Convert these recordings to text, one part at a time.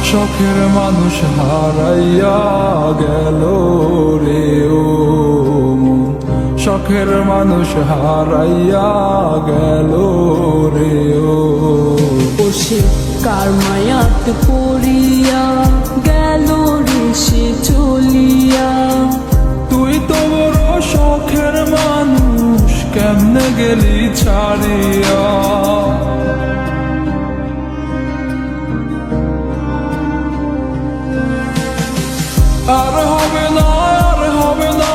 শখের মানুষ হারাইয়া গেল রে ও মন, শখের মানুষ হারাইয়া গেল রে ও। বসে কার মায়াত পড়িয়া গেল রে সে চলিয়া। তুই তো বড় শখের মানুষ, কেমনে গেলি ছাড়িয়া। আর হবে না, আর হবে না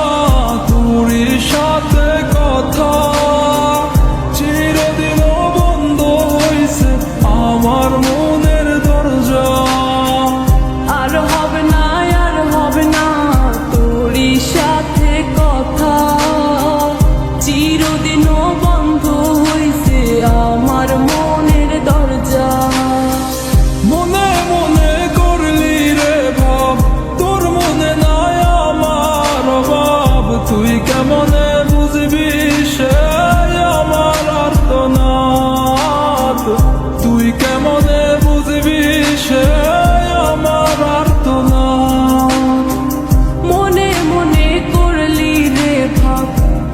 তোরই সাথে কথা, চিরদিন বন্ধ হইছে আমার মনের দরজা। আর হবে না, আর হবে না তোরই সাথে কথা, চিরদিনও বন্ধ হইছে আমার মনের দরজা। মনে মনে করলি রে ভাব, তোর মনে নাই আমার অভাব। তুই কেমনে বুঝবি সে আমার আর্তনাদ, তুই কেমনে বুঝবি সে আমার আর্তনাদ। মনে মনে করলি রে ভাব,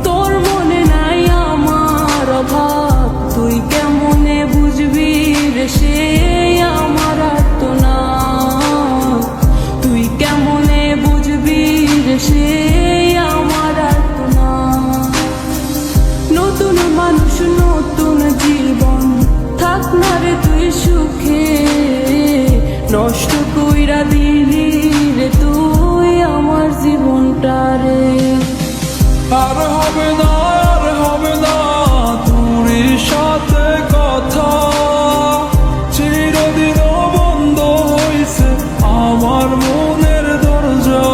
তোর মনে নাই আমার অভাব। তুই কেমনে বুঝবি রে সে আমার আর্তনাদ, তুই কেমনে বুঝবি রে সে আমার আর্তনাদ। নতুন মানুষ নতুন জীবন, থাক না রে তুই সুখে, নষ্ট কইরা দিলি রে তুই আমার জীবনটা রে। আর হবে না, আর হবে না তোরই সাথে কথা, চিরদিন বন্ধ হইছে আমার মনের দরজা।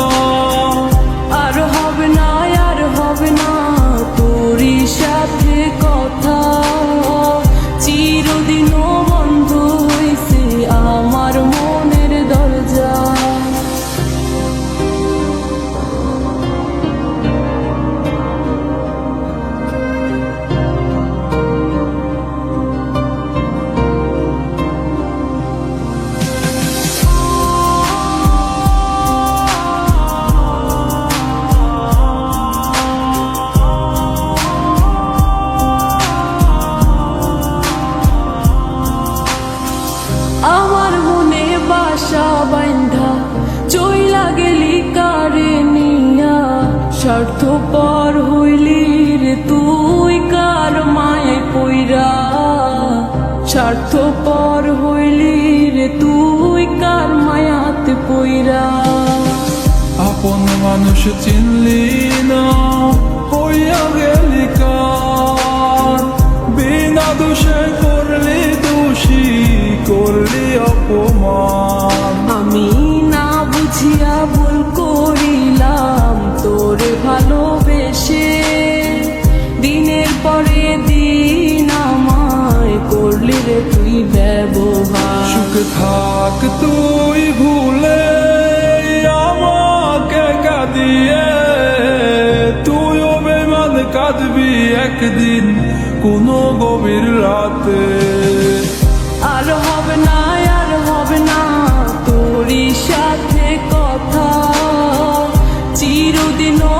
আর হবে না, আর হবে না তোরই সাথে কথা, চিরদিনও বন্ধ হইছে আমার মনের দরজা। আমার মনে বাসা বাইন্ধা চইলা গেলি কারে নিয়া, স্বার্থপর হইলি রে তুই কার মায়ে পইরা। স্বার্থপর হইলি রে তুই কার মায়াতে পইরা। আপন মানুষ চিনলি না, হইয়া গেলি কার। বিনা দোষে করলি দোষী, করলি অপমান। আমি না বুঝিয়া ভুল করিলাম তোরে ভালোবেসে, দিনের পরে দিন আমায় করলি রে তুই ব্যবহার। সুখে থাক তুই ভুলে আমাকে কাঁদিয়ে, তুইও বেমান কাঁদবি একদিন কোনো গভীর রাতে। আর হবে না, আর হবে না তোরই সাথে কথা, চিরদিনও